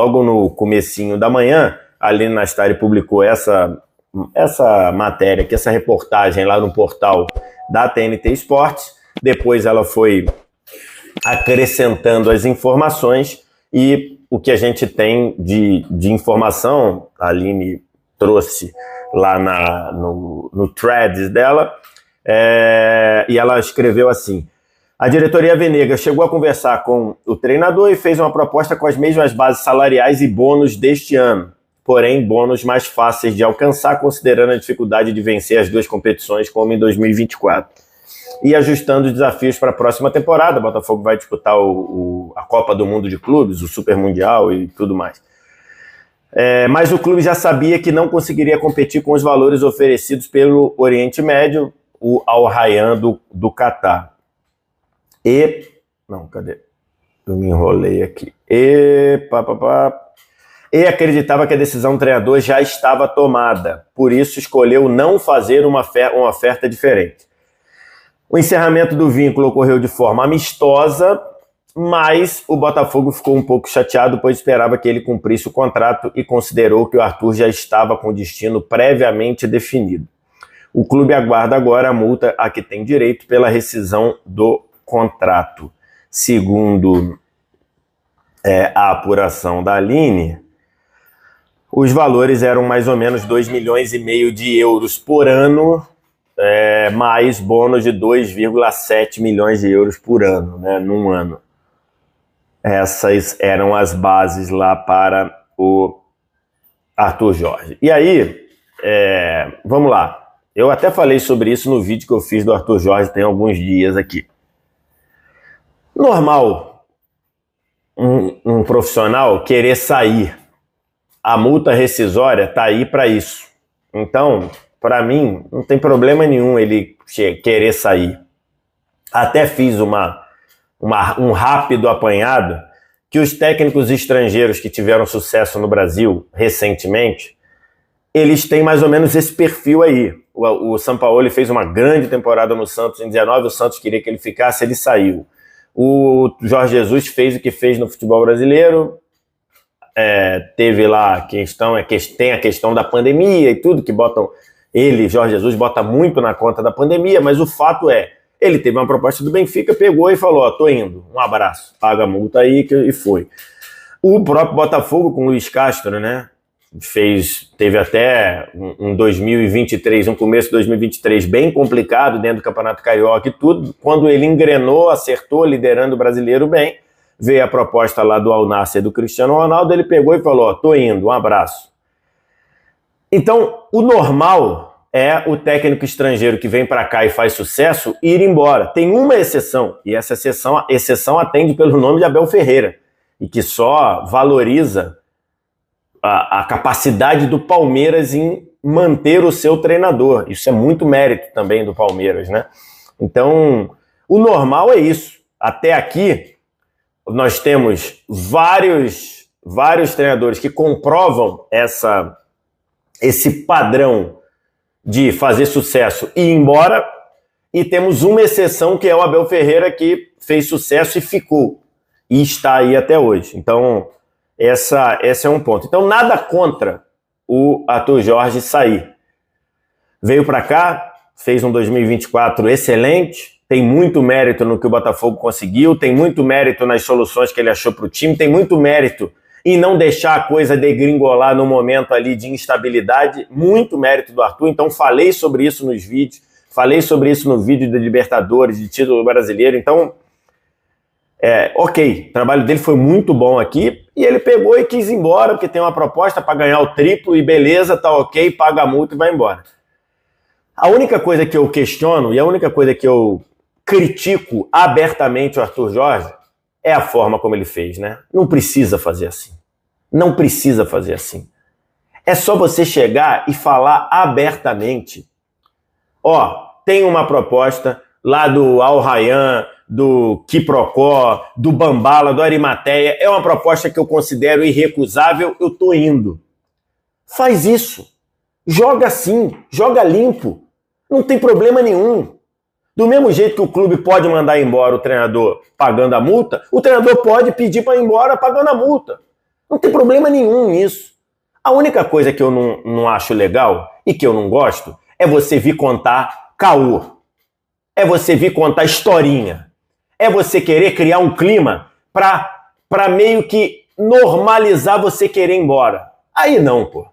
logo no comecinho da manhã, a Aline Nastari publicou essa matéria, aqui, essa reportagem lá no portal da TNT Esportes. Depois ela foi acrescentando as informações e o que a gente tem de informação, a Aline trouxe lá no threads dela, e ela escreveu assim: a diretoria alvinegra chegou a conversar com o treinador e fez uma proposta com as mesmas bases salariais e bônus deste ano, porém bônus mais fáceis de alcançar, considerando a dificuldade de vencer as duas competições como em 2024. E ajustando os desafios para a próxima temporada, o Botafogo vai disputar a Copa do Mundo de Clubes, o Super Mundial e tudo mais. Mas o clube já sabia que não conseguiria competir com os valores oferecidos pelo Oriente Médio, o Al Rayyan do Catar. Não, cadê? Eu me enrolei aqui. E acreditava que a decisão do treinador já estava tomada, por isso escolheu não fazer uma oferta diferente. O encerramento do vínculo ocorreu de forma amistosa, mas o Botafogo ficou um pouco chateado, pois esperava que ele cumprisse o contrato e considerou que o Arthur já estava com o destino previamente definido. O clube aguarda agora a multa a que tem direito pela rescisão do contrato. Segundo a apuração da Aline, os valores eram mais ou menos 2,5 milhões de euros por ano, mais bônus de 2,7 milhões de euros por ano, né, num ano. Essas eram as bases lá para o Arthur Jorge. E aí, vamos lá. Eu até falei sobre isso no vídeo que eu fiz do Arthur Jorge tem alguns dias aqui. Normal um profissional querer sair. A multa rescisória está aí para isso. Então, para mim, não tem problema nenhum ele querer sair. Até fiz um rápido apanhado que os técnicos estrangeiros que tiveram sucesso no Brasil recentemente, eles têm mais ou menos esse perfil aí. O Sampaoli fez uma grande temporada no Santos em 19, o Santos queria que ele ficasse, ele saiu. O Jorge Jesus fez o que fez no futebol brasileiro, teve lá a questão, tem a questão da pandemia e tudo, que botam ele, Jorge Jesus, bota muito na conta da pandemia, mas o fato ele teve uma proposta do Benfica, pegou e falou, tô indo, um abraço, paga a multa aí, e foi. O próprio Botafogo com o Luiz Castro, né, teve até um 2023, um começo de 2023 bem complicado dentro do Campeonato Carioca e tudo. Quando ele engrenou, acertou, liderando o brasileiro bem, veio a proposta lá do Al Nassr do Cristiano Ronaldo, ele pegou e falou, tô indo, um abraço. Então, o normal é o técnico estrangeiro que vem para cá e faz sucesso ir embora. Tem uma exceção, e essa exceção atende pelo nome de Abel Ferreira, e que só valoriza a capacidade do Palmeiras em manter o seu treinador. Isso é muito mérito também do Palmeiras, né? Então, o normal é isso. Até aqui, nós temos vários treinadores que comprovam esse padrão de fazer sucesso e ir embora, e temos uma exceção que é o Abel Ferreira, que fez sucesso e ficou, e está aí até hoje. Então, esse é um ponto. Então, nada contra o Arthur Jorge sair. Veio para cá, fez um 2024 excelente, tem muito mérito no que o Botafogo conseguiu, tem muito mérito nas soluções que ele achou para o time, tem muito mérito em não deixar a coisa degringolar no momento ali de instabilidade, muito mérito do Arthur. Então, falei sobre isso nos vídeos, falei sobre isso no vídeo da Libertadores, de título brasileiro. Então, ok, o trabalho dele foi muito bom aqui, e ele pegou e quis ir embora, porque tem uma proposta para ganhar o triplo, e beleza, tá ok, paga a multa e vai embora. A única coisa que eu questiono, e a única coisa que eu critico abertamente o Arthur Jorge, é a forma como ele fez, né? Não precisa fazer assim. Não precisa fazer assim. É só você chegar e falar abertamente. Tem uma proposta lá do Al Rayyan, do Quiprocó, do Bambala, do Arimateia, é uma proposta que eu considero irrecusável, eu tô indo. Faz isso. Joga assim, joga limpo. Não tem problema nenhum. Do mesmo jeito que o clube pode mandar embora o treinador pagando a multa, o treinador pode pedir para ir embora pagando a multa. Não tem problema nenhum nisso. A única coisa que eu não acho legal e que eu não gosto é você vir contar caô. É você vir contar historinha. É você querer criar um clima para meio que normalizar você querer ir embora. Aí não, pô.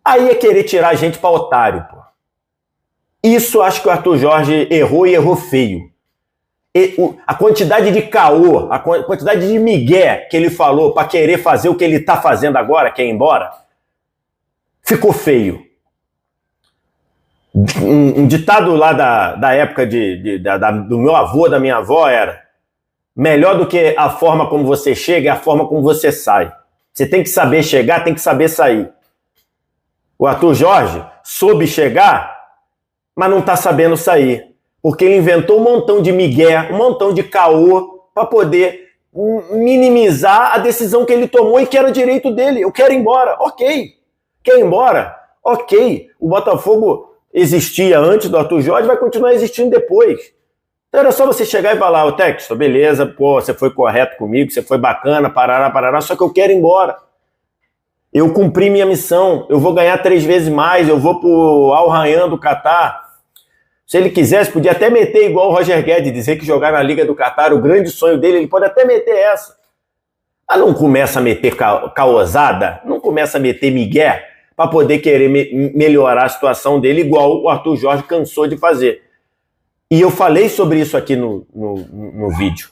Aí é querer tirar a gente pra otário, pô. Isso acho que o Arthur Jorge errou e errou feio. A quantidade de caô, a quantidade de migué que ele falou para querer fazer o que ele tá fazendo agora, que é ir embora, ficou feio. Um ditado lá da época do meu avô, da minha avó, era: melhor do que a forma como você chega é a forma como você sai. Você tem que saber chegar, tem que saber sair. O Arthur Jorge soube chegar, mas não tá sabendo sair. Porque ele inventou um montão de migué, um montão de caô para poder minimizar a decisão que ele tomou e que era direito dele. Eu quero ir embora. Ok. Quer ir embora? Ok. O Botafogo existia antes do Arthur Jorge, vai continuar existindo depois. Então era só você chegar e falar: ô Texto, beleza, pô, você foi correto comigo, você foi bacana, parará, só que eu quero ir embora. Eu cumpri minha missão, eu vou ganhar 3 vezes mais, eu vou pro Al Rayyan do Catar. Se ele quisesse, podia até meter igual o Roger Guedes, dizer que jogar na Liga do Catar, o grande sonho dele, ele pode até meter essa. Mas não começa a meter caosada, não começa a meter migué para poder querer melhorar a situação dele, igual o Arthur Jorge cansou de fazer. E eu falei sobre isso aqui no vídeo.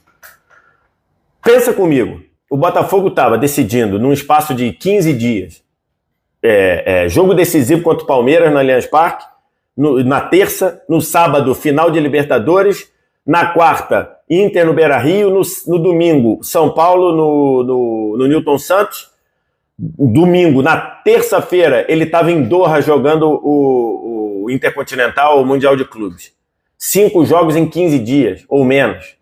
Pensa comigo, o Botafogo estava decidindo, num espaço de 15 dias, jogo decisivo contra o Palmeiras no Allianz Parque, na terça, no sábado, final de Libertadores, na quarta, Inter no Beira-Rio, no domingo, São Paulo no Newton Santos, domingo, na terça-feira, ele estava em Doha jogando o Intercontinental, o Mundial de Clubes. 5 jogos em 15 dias, ou menos.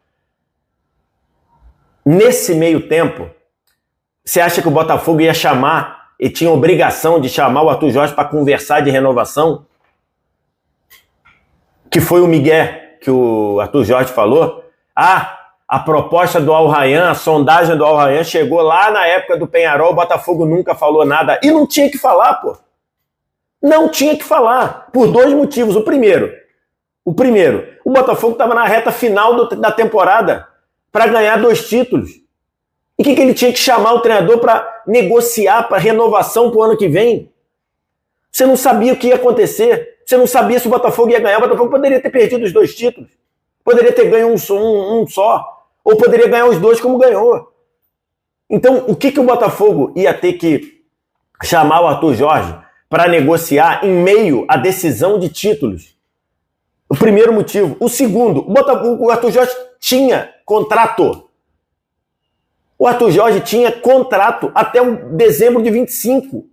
Nesse meio tempo, você acha que o Botafogo ia chamar, e tinha obrigação de chamar o Arthur Jorge para conversar de renovação? Que foi o migué que o Arthur Jorge falou. A proposta do Al Rayyan, a sondagem do Al Rayyan chegou lá na época do Peñarol, o Botafogo nunca falou nada. E não tinha que falar, pô. Não tinha que falar, por 2 motivos. O primeiro, o Botafogo estava na reta final da temporada para ganhar 2 títulos. E o que ele tinha que chamar o treinador para negociar para renovação para o ano que vem? Você não sabia o que ia acontecer. Você não sabia se o Botafogo ia ganhar. O Botafogo poderia ter perdido os 2 títulos. Poderia ter ganho um só. Ou poderia ganhar os 2 como ganhou. Então, o que o Botafogo ia ter que chamar o Arthur Jorge para negociar em meio à decisão de títulos? O primeiro motivo. O segundo, o Arthur Jorge tinha contrato. O Arthur Jorge tinha contrato até dezembro de 25. O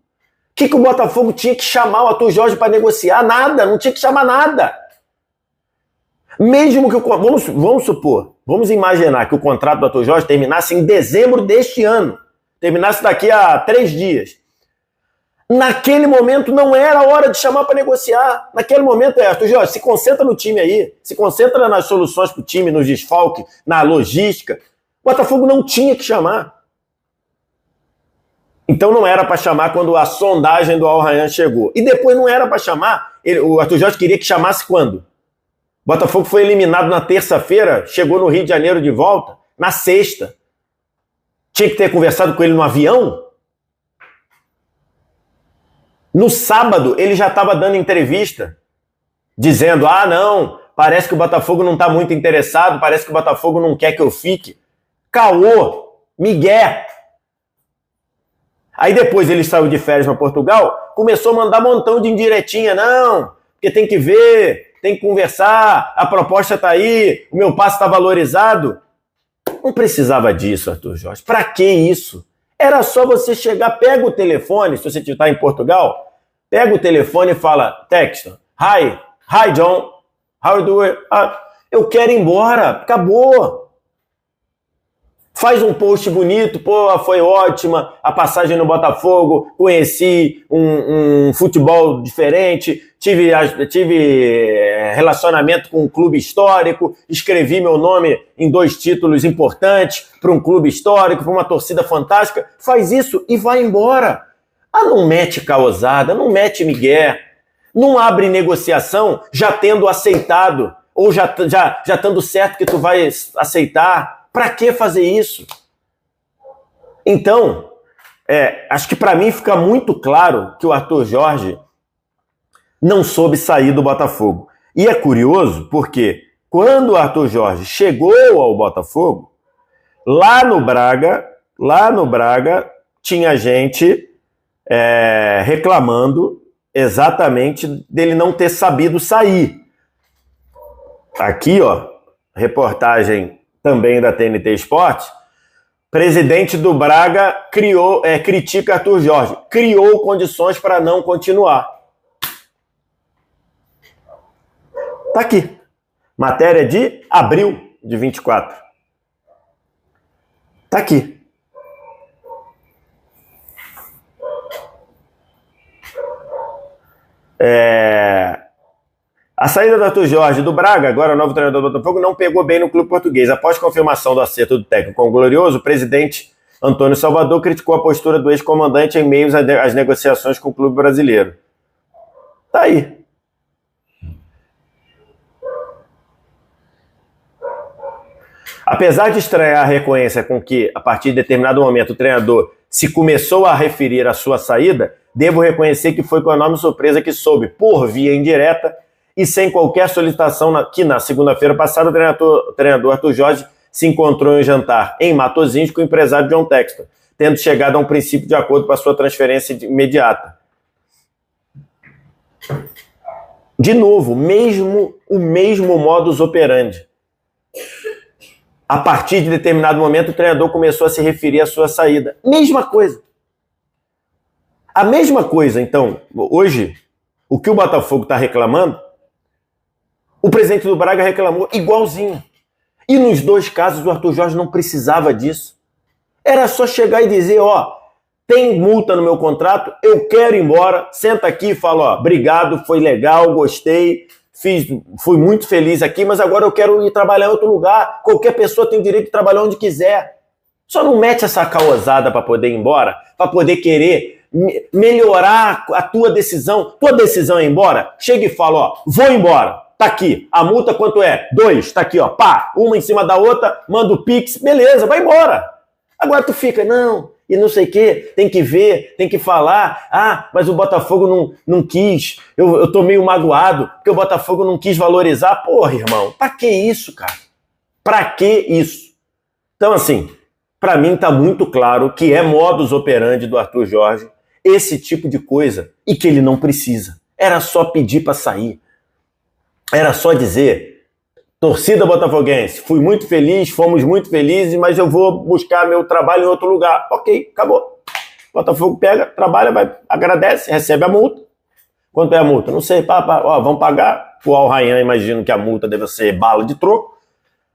que o Botafogo tinha que chamar o Arthur Jorge para negociar? Nada, não tinha que chamar nada. Mesmo que vamos supor, vamos imaginar que o contrato do Arthur Jorge terminasse em dezembro deste ano, terminasse daqui a 3 dias. Naquele momento não era hora de chamar para negociar. Naquele momento Arthur Jorge, se concentra no time aí, se concentra nas soluções para o time, nos desfalques, na logística. O Botafogo não tinha que chamar. Então não era para chamar quando a sondagem do Al Rayyan chegou. E depois não era para chamar, o Arthur Jorge queria que chamasse quando? O Botafogo foi eliminado na terça-feira, chegou no Rio de Janeiro de volta, na sexta. Tinha que ter conversado com ele no avião? No sábado, ele já estava dando entrevista, dizendo: não, parece que o Botafogo não está muito interessado, parece que o Botafogo não quer que eu fique. Caô, migué. Aí depois ele saiu de férias para Portugal, começou a mandar um montão de indiretinha. Não, porque tem que ver, tem que conversar, a proposta está aí, o meu passe está valorizado. Não precisava disso, Arthur Jorge. Para que isso? Era só você chegar, pega o telefone, se você está em Portugal, pega o telefone e fala: Texto, hi John, how are you doing? Eu quero ir embora, acabou. Faz um post bonito, pô, foi ótima a passagem no Botafogo, conheci um futebol diferente, tive relacionamento com um clube histórico, escrevi meu nome em 2 títulos importantes para um clube histórico, para uma torcida fantástica. Faz isso e vai embora. Não mete causada, não mete migué, não abre negociação já tendo aceitado, ou já estando certo que tu vai aceitar. Para que fazer isso? Então, acho que para mim fica muito claro que o Arthur Jorge não soube sair do Botafogo. E é curioso porque quando o Arthur Jorge chegou ao Botafogo, lá no Braga tinha gente reclamando exatamente dele não ter sabido sair. Aqui, ó, reportagem também da TNT Esporte, presidente do Braga critica Arthur Jorge, criou condições para não continuar. Tá aqui. Matéria de abril de 24. Tá aqui. A saída do Arthur Jorge do Braga, agora novo treinador do Botafogo, não pegou bem no clube português. Após confirmação do acerto do técnico com o Glorioso, o presidente Antônio Salvador criticou a postura do ex-comandante em meio às negociações com o clube brasileiro. Tá aí. Apesar de estranhar a recorrência com que, a partir de determinado momento, o treinador se começou a referir à sua saída, devo reconhecer que foi com enorme surpresa que soube, por via indireta, e sem qualquer solicitação, que na segunda-feira passada o treinador Arthur Jorge se encontrou em um jantar em Matosinhos com o empresário John Textor, tendo chegado a um princípio de acordo para a sua transferência imediata. De novo, o mesmo modus operandi. A partir de determinado momento, o treinador começou a se referir à sua saída. Mesma coisa. A mesma coisa, então, hoje, o que o Botafogo está reclamando, o presidente do Braga reclamou igualzinho. E nos 2 casos o Arthur Jorge não precisava disso. Era só chegar e dizer, tem multa no meu contrato, eu quero ir embora, senta aqui e fala, obrigado, foi legal, gostei, fui muito feliz aqui, mas agora eu quero ir trabalhar em outro lugar. Qualquer pessoa tem o direito de trabalhar onde quiser. Só não mete essa causada para poder ir embora, para poder querer melhorar a tua decisão. Tua decisão é ir embora? Chega e fala, vou embora. Tá aqui. A multa quanto é? 2. Tá aqui, pá. Uma em cima da outra, manda o Pix. Beleza, vai embora. Agora tu fica, não, e não sei o quê. Tem que ver, tem que falar. Mas o Botafogo não quis. Eu tô meio magoado, porque o Botafogo não quis valorizar. Porra, irmão, pra que isso, cara? Pra que isso? Então, assim, pra mim tá muito claro que é modus operandi do Arthur Jorge esse tipo de coisa e que ele não precisa. Era só pedir pra sair. Era só dizer, torcida botafoguense, fui muito feliz, fomos muito felizes, mas eu vou buscar meu trabalho em outro lugar. Ok, acabou. Botafogo pega, trabalha, vai, agradece, recebe a multa. Quanto é a multa? Não sei, vamos pagar. O Al Rayyan, imagino que a multa deve ser bala de troco.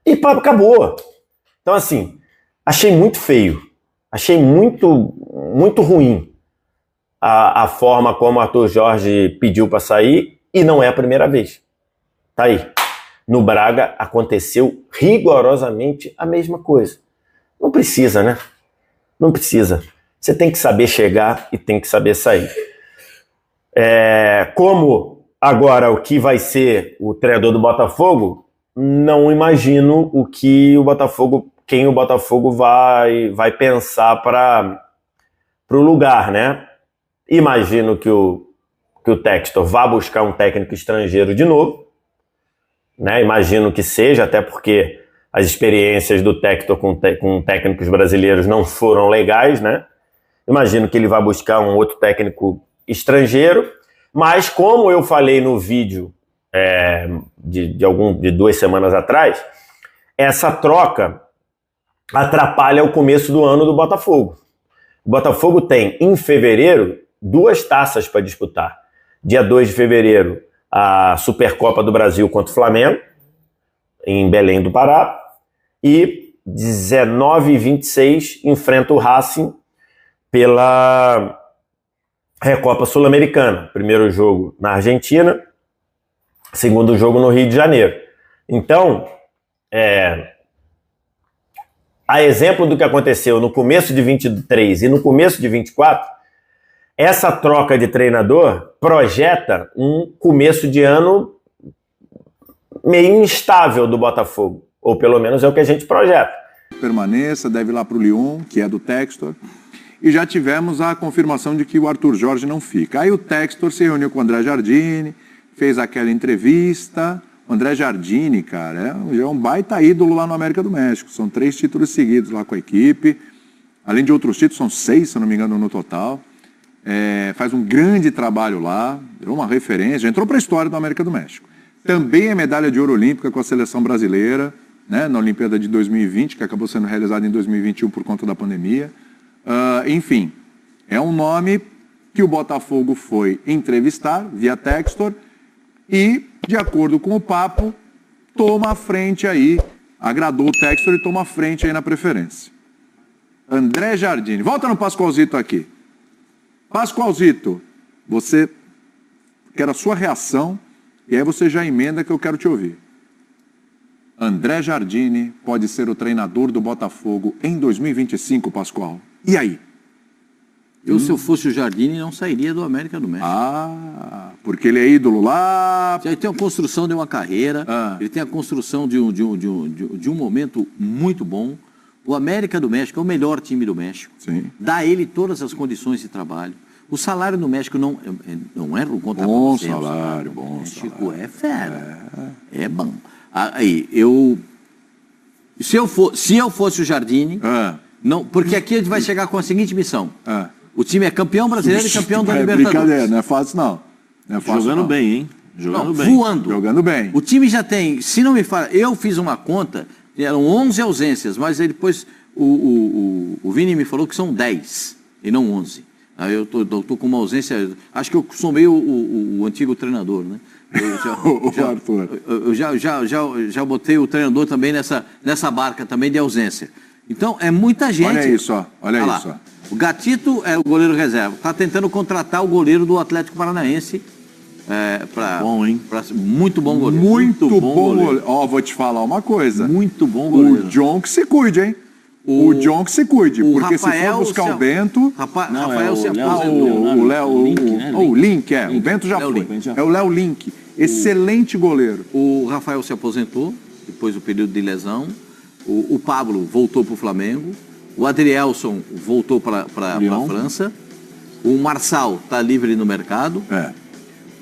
E acabou. Então, assim, achei muito feio. Achei muito, muito ruim a forma como o Arthur Jorge pediu para sair, e não é a primeira vez. Tá aí. No Braga aconteceu rigorosamente a mesma coisa. Não precisa, né? Não precisa. Você tem que saber chegar e tem que saber sair. Como agora o que vai ser o treinador do Botafogo, não imagino quem o Botafogo vai pensar para o lugar, né? Imagino que o Textor vá buscar um técnico estrangeiro de novo. Né? Imagino que seja, até porque as experiências do Textor com técnicos brasileiros não foram legais, né? Imagino que ele vai buscar um outro técnico estrangeiro, mas como eu falei no vídeo de 2 semanas atrás, essa troca atrapalha o começo do ano do Botafogo. O Botafogo tem, em fevereiro, 2 taças para disputar. Dia 2 de fevereiro, a Supercopa do Brasil contra o Flamengo, em Belém do Pará, e 19 e 26 enfrenta o Racing pela Recopa Sul-Americana. Primeiro jogo na Argentina, segundo jogo no Rio de Janeiro. Então, a exemplo do que aconteceu no começo de 23 e no começo de 24, essa troca de treinador projeta um começo de ano meio instável do Botafogo, ou pelo menos é o que a gente projeta. Permaneça, deve ir lá para o Lyon, que é do Textor, e já tivemos a confirmação de que o Arthur Jorge não fica. Aí o Textor se reuniu com o André Jardine, fez aquela entrevista. O André Jardine, cara, é um baita ídolo lá no América do México. São 3 títulos seguidos lá com a equipe. Além de outros títulos, são 6, se não me engano, no total. Faz um grande trabalho lá, virou uma referência, entrou para a história do América do México. Também é medalha de ouro olímpica com a seleção brasileira, né, na Olimpíada de 2020, que acabou sendo realizada em 2021 por conta da pandemia. Enfim, é um nome que o Botafogo foi entrevistar via Textor e, de acordo com o papo, toma a frente aí, agradou o Textor e toma a frente aí na preferência. André Jardine, volta no Pascoalzito aqui. Pascoalzito, você quer a sua reação e aí você já emenda que eu quero te ouvir. André Jardine pode ser o treinador do Botafogo em 2025, Pascoal. E aí? Se eu fosse o Jardine, não sairia do América do México. Porque ele é ídolo lá. Ele tem a construção de uma carreira, ele tem a construção de um momento muito bom. O América do México é o melhor time do México. Sim. Dá a ele todas as condições de trabalho. O salário no México não é por conta bom você, salário, bom o México salário. É fera. É bom. Aí, se eu fosse o Jardine, não, porque aqui a gente vai chegar com a seguinte missão. O time é campeão brasileiro e campeão da Libertadores. Brincadeira, não é fácil não. Jogando bem, hein? Voando. Jogando bem. O time já tem, se não me fala, eu fiz uma conta, eram 11 ausências, mas aí depois o Vini me falou que são 10 e não 11. Aí eu tô com uma ausência, acho que eu somei o antigo treinador, né? Eu já botei o treinador também nessa barca também de ausência. Então, é muita gente. Olha isso, ó. Olha isso, ó. O Gatito é o goleiro reserva. Está tentando contratar o goleiro do Atlético Paranaense. Bom, hein? Muito bom goleiro. Muito bom goleiro. Ó, vou te falar uma coisa. Muito bom goleiro. O John que se cuide, hein? O John que se cuide. Porque Rafael, se for buscar o Bento... Rafael se aposentou. O Link, O Bento já foi. É o Léo Link. Excelente goleiro. O Rafael se aposentou, depois do período de lesão. O Pablo voltou para o Flamengo. O Adrielson voltou para a França. O Marçal está livre no mercado.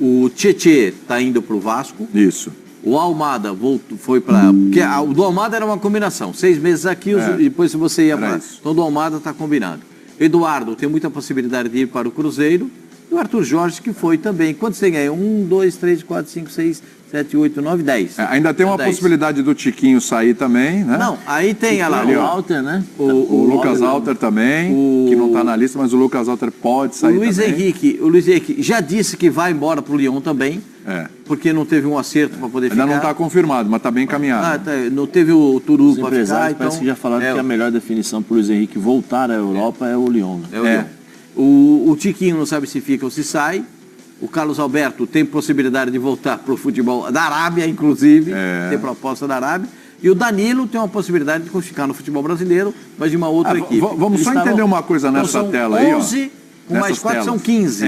O Tietê está indo para o Vasco. Isso. O Almada foi para... O do Almada era uma combinação. 6 meses aqui e depois você ia para... Então o do Almada está combinado. Eduardo tem muita possibilidade de ir para o Cruzeiro. E o Arthur Jorge, que foi também. Quantos tem aí? 1, 2, 3, 4, 5, 6, 7, 8, 9, 10. Ainda tem uma possibilidade do Tiquinho sair também, né? Não, aí tem o Alter, né? O Lucas Alter também, que não está na lista, mas o Lucas Alter pode sair o Luiz Henrique já disse que vai embora para o Lyon também, porque não teve um acerto para poder ficar. Ainda não está confirmado, mas está bem encaminhado. Não teve o Turu para ficar. Então, parece que já falaram que a melhor definição para o Luiz Henrique voltar à Europa é o Lyon. Né? O Lyon. O Tiquinho não sabe se fica ou se sai. O Carlos Alberto tem possibilidade de voltar para o futebol da Arábia, inclusive. Tem proposta da Arábia. E o Danilo tem uma possibilidade de ficar no futebol brasileiro, mas de uma outra equipe. Vamos só entender uma coisa nessa tela aí. 11, com mais 4 são 15.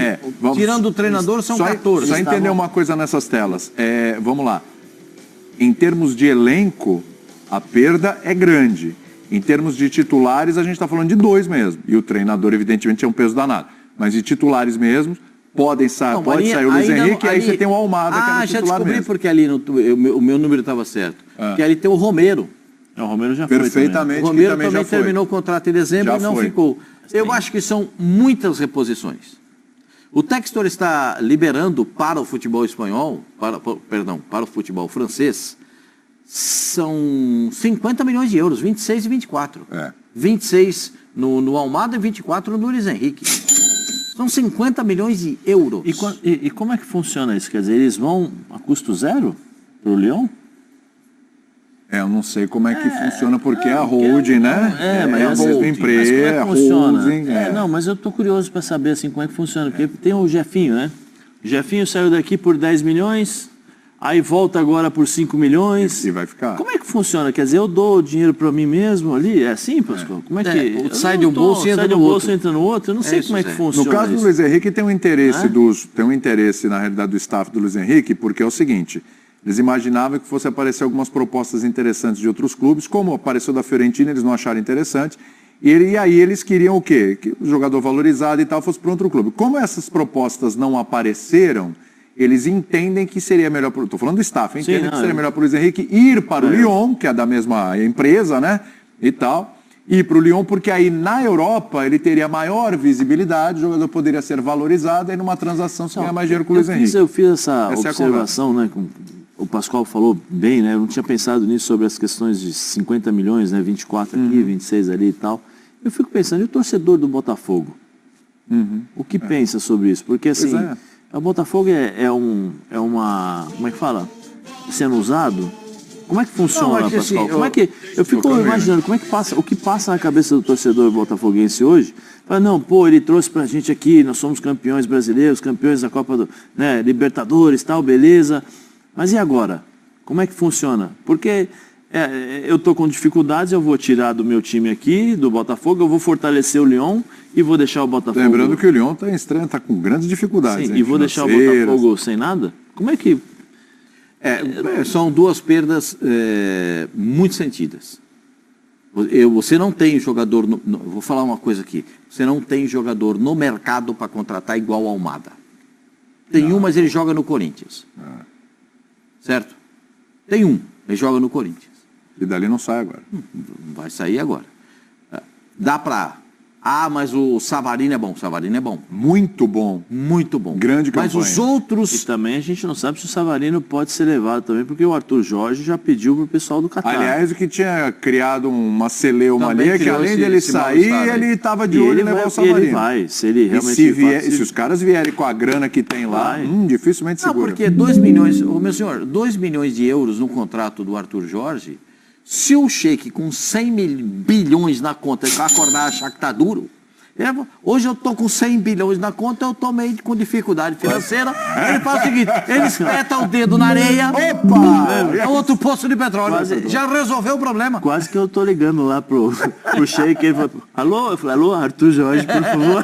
Tirando o treinador, são 14. Só entender uma coisa nessas telas. Vamos lá. Em termos de elenco, a perda é grande. Em termos de titulares, a gente está falando de 2 mesmo. E o treinador, evidentemente, é um peso danado. Mas de titulares mesmo, pode sair o Luiz Henrique, aí você tem o Almada, que é no titular já descobri mesmo. Porque ali o meu número estava certo. Porque ali tem o Romero. O Romero já foi perfeitamente. O Romero também terminou o contrato em dezembro e não ficou. Eu acho que são muitas reposições. O Textor está liberando para o futebol espanhol, para o futebol francês, são 50 milhões de euros, 26 e 24. 26 no Almada e 24 no Luiz Henrique. São 50 milhões de euros. E como é que funciona isso? Quer dizer, eles vão a custo zero para o Lyon? eu não sei como é que funciona, porque é a holding, né? Mas é a mesma empresa, mas como é que funciona? holding. Não, mas eu tô curioso para saber assim, como é que funciona, porque tem o Jefinho, né? O Jefinho saiu daqui por 10 milhões, aí volta agora por 5 milhões. E vai ficar. Como é que funciona? Quer dizer, eu dou o dinheiro para mim mesmo ali? É assim, Pascoal? Como é que... Sai de um bolso e entra no outro. Entra no outro. Eu não sei como é que funciona. No caso do Luiz Henrique, tem um interesse na realidade do staff do Luiz Henrique, porque é o seguinte, eles imaginavam que fosse aparecer algumas propostas interessantes de outros clubes, como apareceu da Fiorentina, eles não acharam interessante, e aí eles queriam o quê? Que o jogador valorizado e tal fosse para outro clube. Como essas propostas não apareceram, eles entendem que seria melhor, estou falando do staff, entendem que seria melhor para o Luiz Henrique ir para o Lyon, que é da mesma empresa, né, e tal, ir para o Lyon, porque aí na Europa ele teria maior visibilidade, o jogador poderia ser valorizado, e numa transação se ganhar mais dinheiro com o Luiz Henrique. Eu fiz essa observação, né, o Pascoal falou bem, né, eu não tinha pensado nisso sobre as questões de 50 milhões, né, 24 aqui, 26 ali e tal. Eu fico pensando, e o torcedor do Botafogo? O que pensa sobre isso? Porque assim... O Botafogo é uma... Como é que fala? Sendo usado? Como é que funciona, Pascoal? Assim, como é que... Eu fico imaginando, como é que passa... O que passa na cabeça do torcedor botafoguense hoje? Fala, não, ele trouxe pra gente aqui, nós somos campeões brasileiros, campeões da Copa do... Né, Libertadores, tal, beleza. Mas e agora? Como é que funciona? Porque... eu estou com dificuldades, eu vou tirar do meu time aqui, do Botafogo, eu vou fortalecer o Lyon e vou deixar o Botafogo... Lembrando que o Lyon está com grandes dificuldades. Sim, e vou deixar o Botafogo sem nada? Como é que... São duas perdas muito sentidas. Você não tem jogador... vou falar uma coisa aqui. Você não tem jogador no mercado para contratar igual o Almada. Tem um, mas ele joga no Corinthians. Certo? Tem um, ele joga no Corinthians. E dali não sai agora. Vai sair agora. Dá para... mas o Savarino é bom. Savarino é bom. Muito bom. Muito bom. Grande campanha. Mas os outros... E também a gente não sabe se o Savarino pode ser levado também, porque o Arthur Jorge já pediu pro pessoal do Catar. Aliás, o que tinha criado uma celeuma ali, que além dele sair, ele estava de olho em levar o Savarino. Ele vai, se ele realmente... Se os caras vierem com a grana que tem lá, dificilmente segura. Não, porque 2 milhões... meu senhor, 2 milhões de euros no contrato do Arthur Jorge... Se o Sheik com 100 bilhões na conta acordar e achar que está duro, hoje eu estou com 100 bilhões na conta, eu estou meio com dificuldade financeira, ele faz o seguinte, ele espeta o dedo na areia, é outro poço de petróleo, já resolveu o problema. Quase que eu estou ligando lá pro Sheik, ele falou, alô? Eu falei, alô, Arthur Jorge, por favor.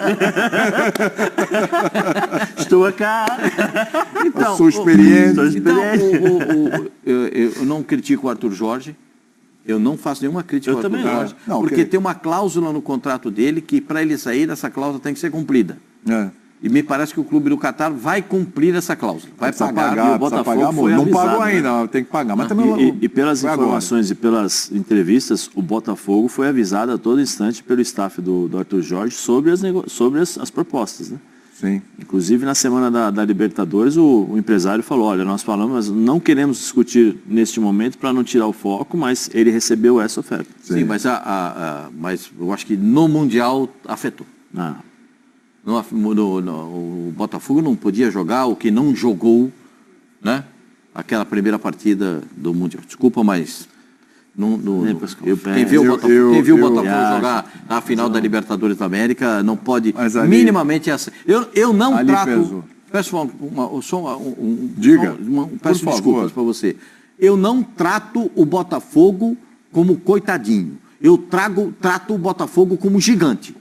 Estou aqui. Então, sou experiente. Eu não critico o Arthur Jorge. Eu não faço nenhuma crítica ao Arthur Jorge, porque tem uma cláusula no contrato dele que, para ele sair, essa cláusula tem que ser cumprida. E me parece que o clube do Catar vai cumprir essa cláusula. Vai pagar, e o Botafogo foi avisado. Não pagou ainda, tem que pagar. Mas também e pelas informações e pelas entrevistas, o Botafogo foi avisado a todo instante pelo staff do Arthur Jorge sobre as propostas, né? Sim. Inclusive, na semana da Libertadores, o empresário falou, olha, nós falamos, não queremos discutir neste momento para não tirar o foco, mas ele recebeu essa oferta. Sim, mas eu acho que no Mundial afetou. O Botafogo não podia jogar o que não jogou, né? Aquela primeira partida do Mundial. Desculpa, mas... Quem viu o Botafogo jogar na final da Libertadores da América não pode minimamente essa. Eu não trato. Peço desculpas para você. Eu não trato o Botafogo como coitadinho. Eu trato o Botafogo como gigante.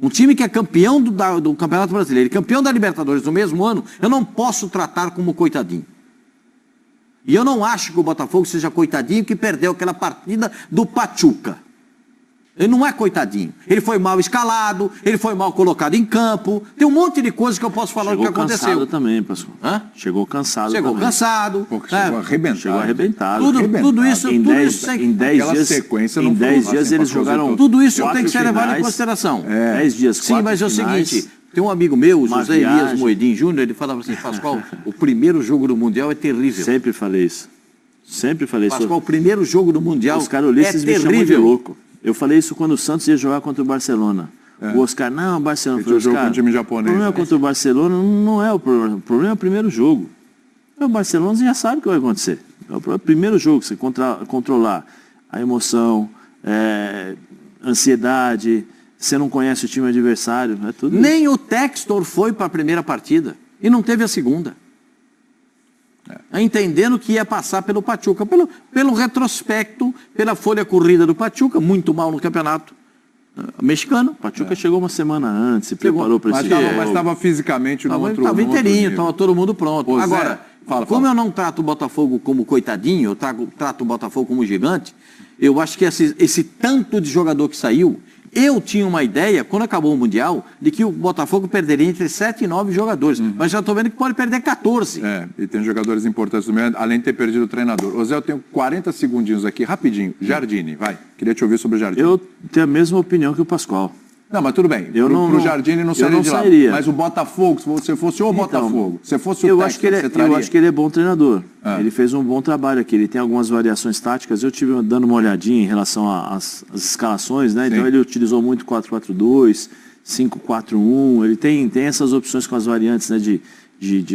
Um time que é campeão do Campeonato Brasileiro e campeão da Libertadores no mesmo ano, eu não posso tratar como coitadinho. E eu não acho que o Botafogo seja coitadinho que perdeu aquela partida do Pachuca. Ele não é coitadinho. Ele foi mal escalado, ele foi mal colocado em campo. Tem um monte de coisas que eu posso falar do que aconteceu. Chegou cansado também, Pascoal. Chegou cansado também. Chegou cansado. Chegou arrebentado. Chegou arrebentado. Tudo isso em 10 dias eles jogaram. Tudo isso tem que ser levado em consideração. 10 dias, 4 Sim, mas é o seguinte... Tem um amigo meu, José Elias Moedim Júnior, ele falava assim, Pascoal, o primeiro jogo do Mundial é terrível. Sempre falei isso. Pascoal, o primeiro jogo do Mundial Os carolistas me chamam de louco. Eu falei isso quando o Santos ia jogar contra o Barcelona. O Oscar, não, o Barcelona. Falei, Oscar, o time japonês. O problema contra o Barcelona não é o problema. O problema é o primeiro jogo. O Barcelona já sabe o que vai acontecer. É o primeiro jogo, você controlar a emoção, ansiedade, você não conhece o time adversário, é tudo Nem isso. o Textor foi para a primeira partida e não teve a segunda. Entendendo que ia passar pelo Pachuca, pelo retrospecto, pela folha corrida do Pachuca, muito mal no campeonato mexicano. O Pachuca chegou uma semana antes, se preparou para esse jogo. Mas estava fisicamente no outro Estava inteirinho, estava todo mundo pronto. Ô, Zé, Agora, como eu não trato o Botafogo como coitadinho, eu trato o Botafogo como gigante, eu acho que esse tanto de jogador que saiu, eu tinha uma ideia, quando acabou o Mundial, de que o Botafogo perderia entre 7 e 9 jogadores. Mas já estou vendo que pode perder 14. E tem jogadores importantes no meio, além de ter perdido o treinador. Ô Zé, eu tenho 40 segundinhos aqui, rapidinho. Jardine, vai. Queria te ouvir sobre o Jardine. Eu tenho a mesma opinião que o Pascoal. Não, mas tudo bem. Pro Jardine não sairia de lá. Mas o Botafogo, se você fosse o Botafogo, se fosse o técnico, você traria? Eu acho que ele é bom treinador. Ele fez um bom trabalho aqui. Ele tem algumas variações táticas. Eu tive dando uma olhadinha em relação às escalações, né? Então ele utilizou muito 4-4-2, 5-4-1. Ele tem essas opções com as variantes, né?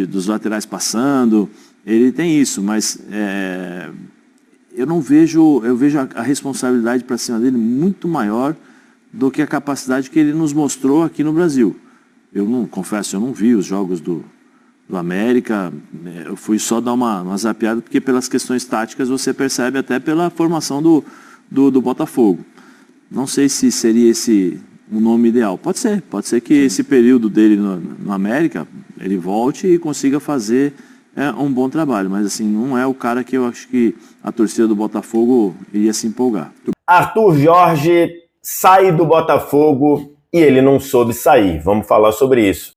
Dos laterais passando. Ele tem isso, mas eu vejo a responsabilidade para cima dele muito maior do que a capacidade que ele nos mostrou aqui no Brasil. Confesso, eu não vi os jogos do América, eu fui só dar uma zapeada, porque pelas questões táticas você percebe até pela formação do Botafogo. Não sei se seria esse o nome ideal. Pode ser que esse período dele no América, ele volte e consiga fazer um bom trabalho, mas assim, não é o cara que eu acho que a torcida do Botafogo iria se empolgar. Arthur Jorge sai do Botafogo e ele não soube sair. Vamos falar sobre isso.